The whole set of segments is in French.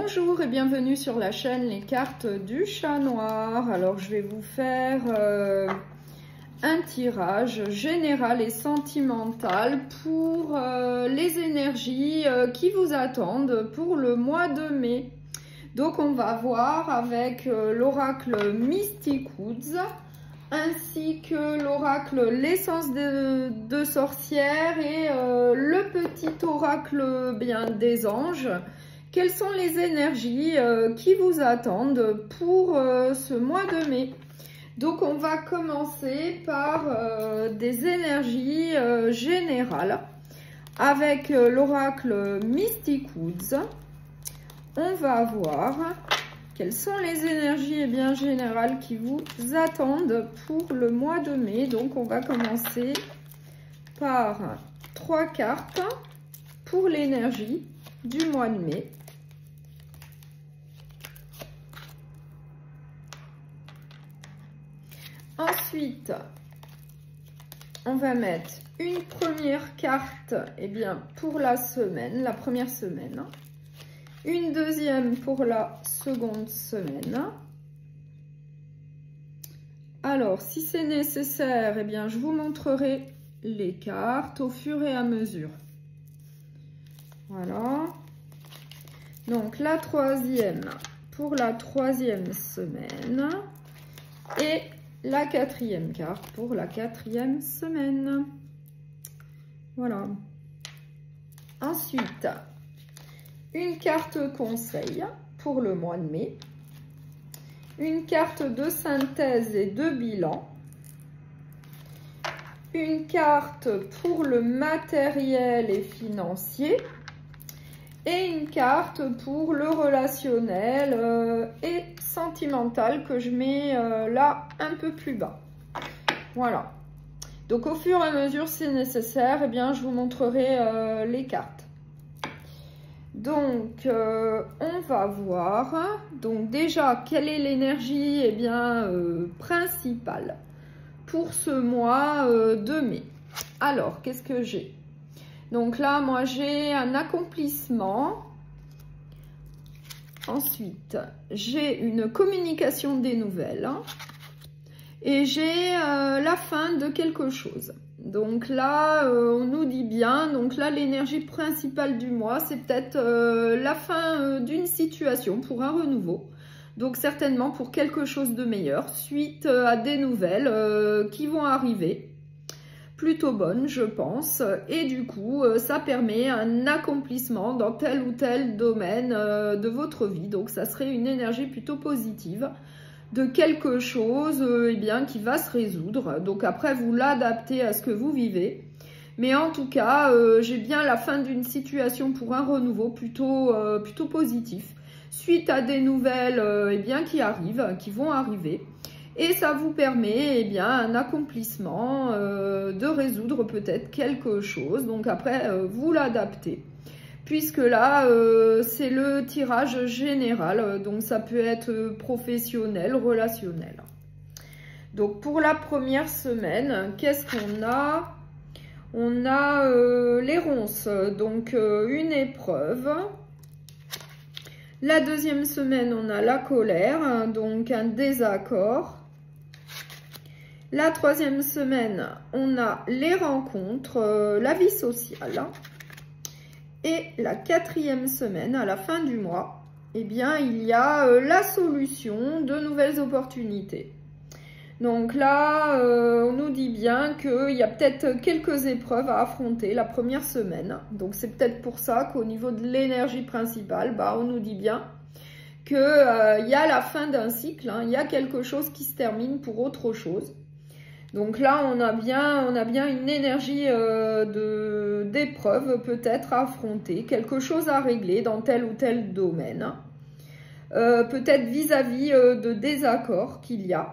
Bonjour et bienvenue sur la chaîne Les Cartes du Chat Noir. Alors je vais vous faire un tirage général et sentimental pour les énergies qui vous attendent pour le mois de mai. Donc on va voir avec l'oracle Mystic Woods ainsi que l'oracle l'essence de sorcière et le petit oracle des anges. Quelles sont les énergies qui vous attendent pour ce mois de mai? Donc, on va commencer par des énergies générales avec l'oracle Mystic Woods. On va voir quelles sont les énergies générales qui vous attendent pour le mois de mai. Donc, on va commencer par 3 cartes pour l'énergie du mois de mai. Ensuite, on va mettre une première carte pour la semaine, la première semaine. Une deuxième pour la seconde semaine. Alors, si c'est nécessaire, je vous montrerai les cartes au fur et à mesure. Voilà. Donc, la troisième pour la troisième semaine. Et la quatrième carte pour la quatrième semaine. Voilà. Ensuite, une carte conseil pour le mois de mai. Une carte de synthèse et de bilan. Une carte pour le matériel et financier. Et une carte pour le relationnel et sentimental que je mets là un peu plus bas. Voilà. Donc au fur et à mesure, si nécessaire, je vous montrerai les cartes. Donc on va voir. Donc déjà, quelle est l'énergie principale pour ce mois de mai? Alors, qu'est-ce que j'ai? Donc là, moi, j'ai un accomplissement. Ensuite, j'ai une communication des nouvelles. Et j'ai la fin de quelque chose. Donc là, on nous dit bien. Donc là, l'énergie principale du mois, c'est peut-être la fin d'une situation pour un renouveau. Donc certainement pour quelque chose de meilleur, suite à des nouvelles qui vont arriver. Plutôt bonne, je pense, et du coup, ça permet un accomplissement dans tel ou tel domaine de votre vie. Donc, ça serait une énergie plutôt positive de quelque chose qui va se résoudre. Donc, après, vous l'adaptez à ce que vous vivez. Mais en tout cas, j'ai bien la fin d'une situation pour un renouveau plutôt positif, suite à des nouvelles qui vont arriver. Et ça vous permet un accomplissement de résoudre peut-être quelque chose. Donc après, vous l'adaptez. Puisque là, c'est le tirage général. Donc ça peut être professionnel, relationnel. Donc pour la première semaine, qu'est-ce qu'on a? On a les ronces. Donc une épreuve. La deuxième semaine, on a la colère. Donc un désaccord. La troisième semaine, on a les rencontres, la vie sociale. Et la quatrième semaine, à la fin du mois, il y a la solution de nouvelles opportunités. Donc là, on nous dit bien qu'il y a peut-être quelques épreuves à affronter la première semaine. Donc c'est peut-être pour ça qu'au niveau de l'énergie principale, on nous dit bien qu'il y a la fin d'un cycle, il y a quelque chose qui se termine pour autre chose. Donc là, on a bien une énergie d'épreuve peut-être à affronter, quelque chose à régler dans tel ou tel domaine. Peut-être vis-à-vis de désaccords qu'il y a.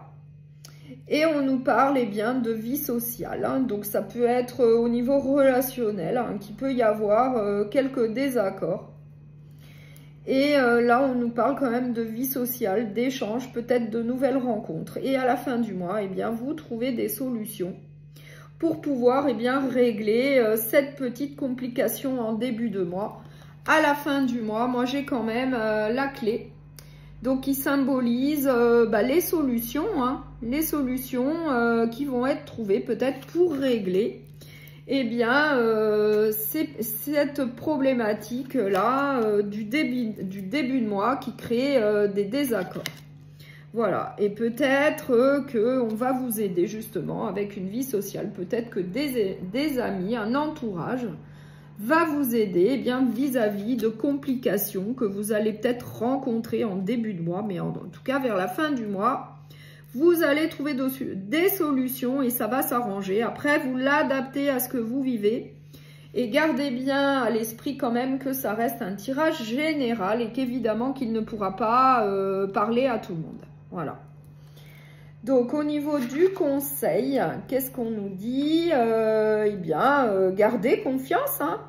Et on nous parle de vie sociale. Donc ça peut être au niveau relationnel, qu'il peut y avoir quelques désaccords. Et là, on nous parle quand même de vie sociale, d'échanges, peut-être de nouvelles rencontres. Et à la fin du mois, vous trouvez des solutions pour pouvoir régler cette petite complication en début de mois à la fin du mois, moi j'ai quand même la clé. Donc qui symbolise les solutions, hein, les solutions qui vont être trouvées peut-être pour régler cette problématique-là du début de mois qui crée des désaccords. Voilà, et peut-être qu'on va vous aider justement avec une vie sociale, peut-être que des amis, un entourage va vous aider vis-à-vis de complications que vous allez peut-être rencontrer en début de mois, mais en tout cas vers la fin du mois, vous allez trouver des solutions et ça va s'arranger. Après, vous l'adaptez à ce que vous vivez et gardez bien à l'esprit quand même que ça reste un tirage général et qu'évidemment qu'il ne pourra pas parler à tout le monde. Voilà. Donc, au niveau du conseil, qu'est-ce qu'on nous dit? Gardez confiance, hein.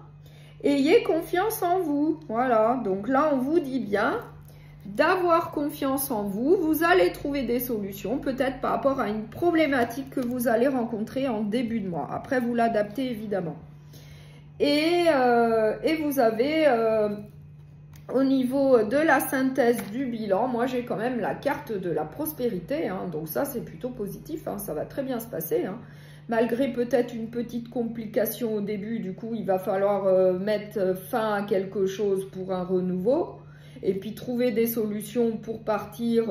Ayez confiance en vous. Voilà. Donc là, on vous dit bien d'avoir confiance en vous. Vous allez trouver des solutions, peut-être par rapport à une problématique que vous allez rencontrer en début de mois. Après, vous l'adaptez évidemment. Et vous avez... au niveau de la synthèse du bilan, moi j'ai quand même la carte de la prospérité, hein, donc ça c'est plutôt positif, hein, ça va très bien se passer. Hein. Malgré peut-être une petite complication au début, du coup il va falloir mettre fin à quelque chose pour un renouveau, et puis trouver des solutions pour partir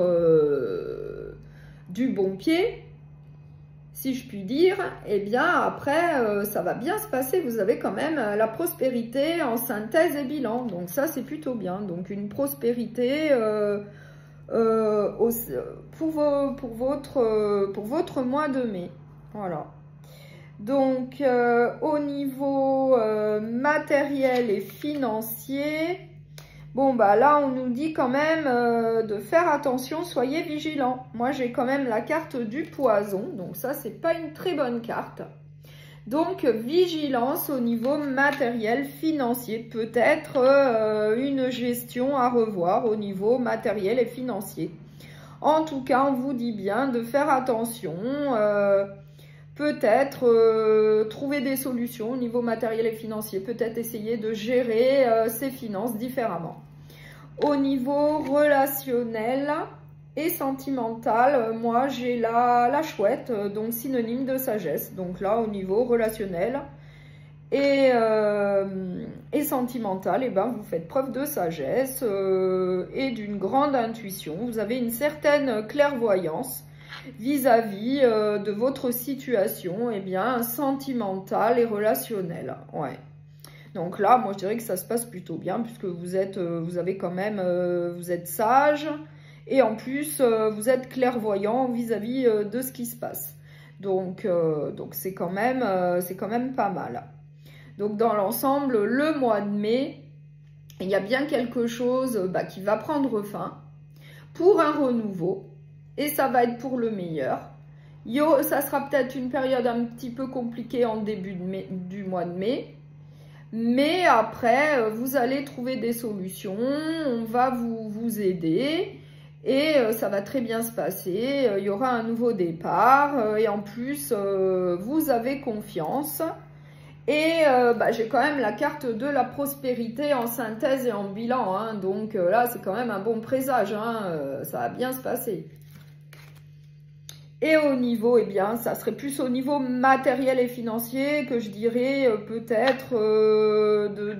du bon pied. Si je puis dire, eh bien après, ça va bien se passer. Vous avez quand même la prospérité en synthèse et bilan. Donc ça, c'est plutôt bien. Donc une prospérité pour votre mois de mai. Voilà. Donc au niveau matériel et financier... Bon, bah là, on nous dit quand même de faire attention, soyez vigilants. Moi, j'ai quand même la carte du poison, donc ça, c'est pas une très bonne carte. Donc, vigilance au niveau matériel, financier. Peut-être une gestion à revoir au niveau matériel et financier. En tout cas, on vous dit bien de faire attention. Peut-être trouver des solutions au niveau matériel et financier, peut-être essayer de gérer ses finances différemment. Au niveau relationnel et sentimental, moi j'ai la chouette, donc synonyme de sagesse. Donc là, au niveau relationnel et sentimental, vous faites preuve de sagesse et d'une grande intuition. Vous avez une certaine clairvoyance vis-à-vis de votre situation sentimentale et relationnelle. Ouais. Donc là, moi je dirais que ça se passe plutôt bien puisque vous êtes sage et en plus vous êtes clairvoyant vis-à-vis de ce qui se passe. Donc c'est quand même pas mal. Donc dans l'ensemble, le mois de mai, il y a bien quelque chose qui va prendre fin pour un renouveau. Et ça va être pour le meilleur. Ça sera peut-être une période un petit peu compliquée en début du mois de mai. Mais après, vous allez trouver des solutions. On va vous aider. Et ça va très bien se passer. Il y aura un nouveau départ. Et en plus, vous avez confiance. Et j'ai quand même la carte de la prospérité en synthèse et en bilan. Hein. Donc là, c'est quand même un bon présage. Hein. Ça va bien se passer. Et au niveau, ça serait plus au niveau matériel et financier que je dirais peut-être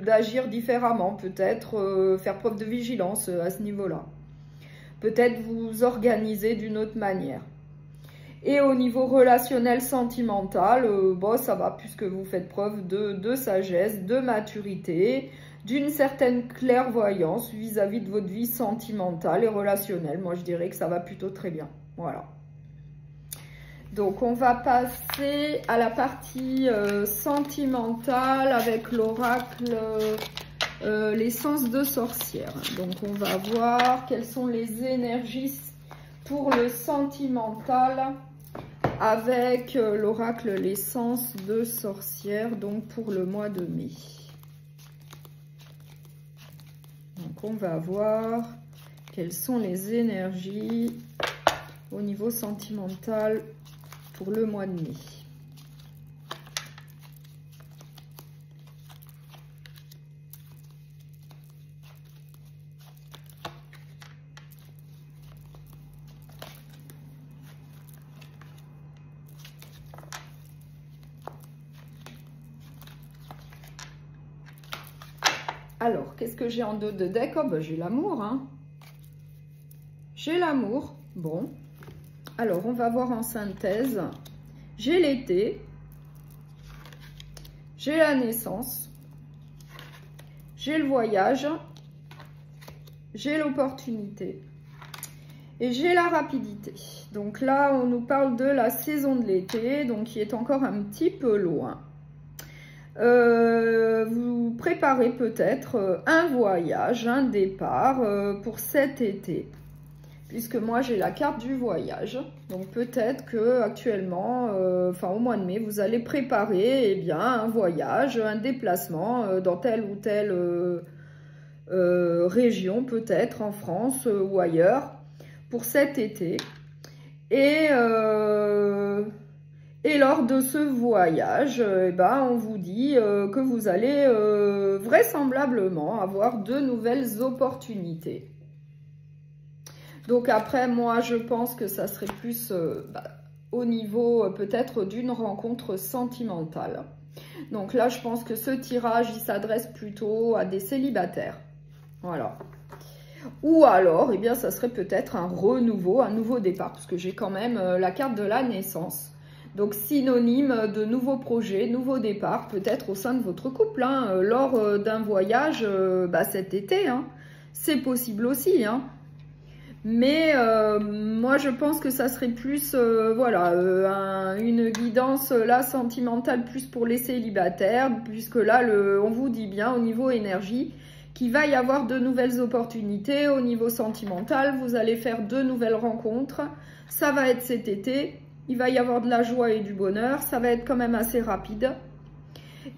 d'agir différemment, peut-être faire preuve de vigilance à ce niveau-là. Peut-être vous organiser d'une autre manière. Et au niveau relationnel sentimental, ça va puisque vous faites preuve de sagesse, de maturité, d'une certaine clairvoyance vis-à-vis de votre vie sentimentale et relationnelle. Moi, je dirais que ça va plutôt très bien. Voilà. Donc, on va passer à la partie sentimentale avec l'oracle l'essence de sorcière. Donc, on va voir quelles sont les énergies pour le sentimental avec l'oracle l'essence de sorcière, donc pour le mois de mai. Donc, on va voir quelles sont les énergies au niveau sentimental pour le mois de mai. Alors, qu'est-ce que j'ai en dos de deck? Oh, ben, j'ai l'amour, hein. J'ai l'amour. Bon. Alors, on va voir en synthèse. J'ai l'été. J'ai la naissance. J'ai le voyage. J'ai l'opportunité. Et j'ai la rapidité. Donc là, on nous parle de la saison de l'été, donc qui est encore un petit peu loin. Vous préparez peut-être un voyage, un départ pour cet été. Puisque moi, j'ai la carte du voyage. Donc peut-être que actuellement, au mois de mai, vous allez préparer un voyage, un déplacement dans telle ou telle région, peut-être en France ou ailleurs, pour cet été. Et lors de ce voyage, on vous dit que vous allez vraisemblablement avoir de nouvelles opportunités. Donc après, moi, je pense que ça serait plus au niveau peut-être d'une rencontre sentimentale. Donc là, je pense que ce tirage, il s'adresse plutôt à des célibataires. Voilà. Ou alors, ça serait peut-être un renouveau, un nouveau départ, parce que j'ai quand même la carte de la naissance. Donc, synonyme de nouveaux projets, nouveau départ, peut-être au sein de votre couple, hein, lors d'un voyage cet été. Hein. C'est possible aussi. Hein. Mais moi, je pense que ça serait plus, une guidance là sentimentale plus pour les célibataires, puisque là, on vous dit bien au niveau énergie, qu'il va y avoir de nouvelles opportunités au niveau sentimental, vous allez faire de nouvelles rencontres, ça va être cet été, il va y avoir de la joie et du bonheur, ça va être quand même assez rapide.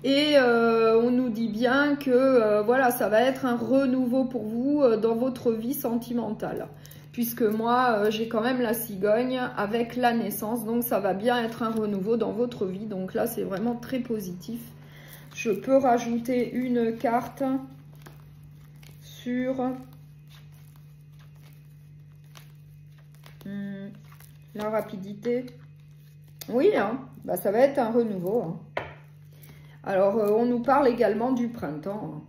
Et on nous dit bien que ça va être un renouveau pour vous dans votre vie sentimentale. Puisque moi, j'ai quand même la cigogne avec la naissance, donc ça va bien être un renouveau dans votre vie. Donc là, c'est vraiment très positif. Je peux rajouter une carte sur la rapidité. Oui, hein, ça va être un renouveau. Hein. Alors, on nous parle également du printemps. Hein.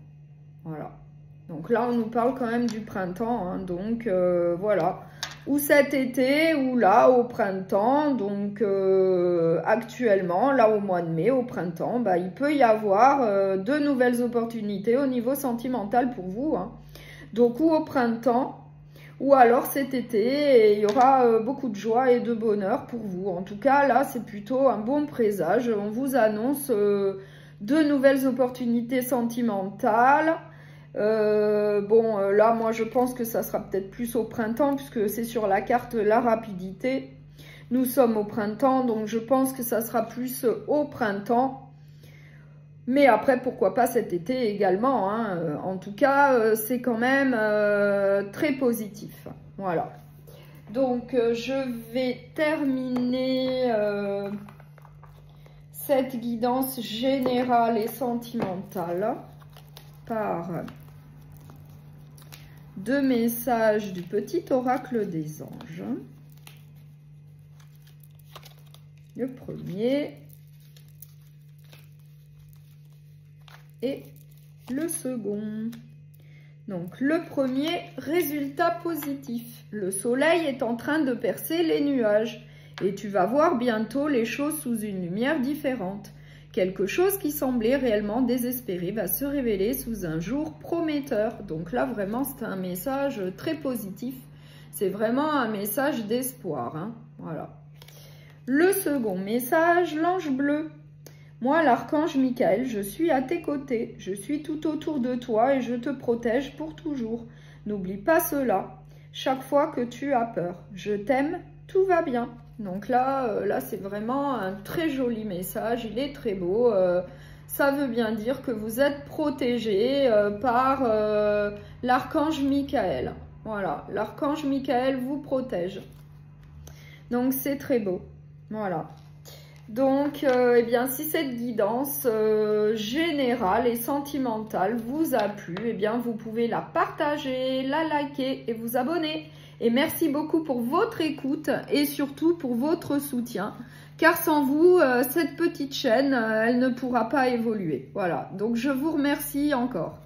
Voilà. Donc là, on nous parle quand même du printemps. Hein. Donc, voilà. Ou cet été, ou là, au printemps. Donc, actuellement, là, au mois de mai, au printemps, il peut y avoir de nouvelles opportunités au niveau sentimental pour vous. Hein. Donc, ou au printemps, ou alors cet été, il y aura beaucoup de joie et de bonheur pour vous. En tout cas, là, c'est plutôt un bon présage. On vous annonce de nouvelles opportunités sentimentales. Là, moi, je pense que ça sera peut-être plus au printemps, puisque c'est sur la carte la rapidité. Nous sommes au printemps, donc je pense que ça sera plus au printemps. Mais après, pourquoi pas cet été également, hein. En tout cas, c'est quand même très positif. Voilà. Donc, je vais terminer cette guidance générale et sentimentale par 2 messages du petit oracle des anges. Le premier et le second. Donc, le premier, résultat positif. Le soleil est en train de percer les nuages et tu vas voir bientôt les choses sous une lumière différente. Quelque chose qui semblait réellement désespéré va se révéler sous un jour prometteur. Donc là, vraiment, c'est un message très positif. C'est vraiment un message d'espoir. Hein. Voilà. Le second message, l'ange bleu. Moi, l'archange Michael, je suis à tes côtés. Je suis tout autour de toi et je te protège pour toujours. N'oublie pas cela. Chaque fois que tu as peur, je t'aime, tout va bien. Donc là, c'est vraiment un très joli message. Il est très beau. Ça veut bien dire que vous êtes protégé par l'archange Michael. Voilà, l'archange Michael vous protège. Donc, c'est très beau. Voilà. Donc, si cette guidance générale et sentimentale vous a plu, vous pouvez la partager, la liker et vous abonner. Et merci beaucoup pour votre écoute et surtout pour votre soutien. Car sans vous, cette petite chaîne, elle ne pourra pas évoluer. Voilà, donc je vous remercie encore.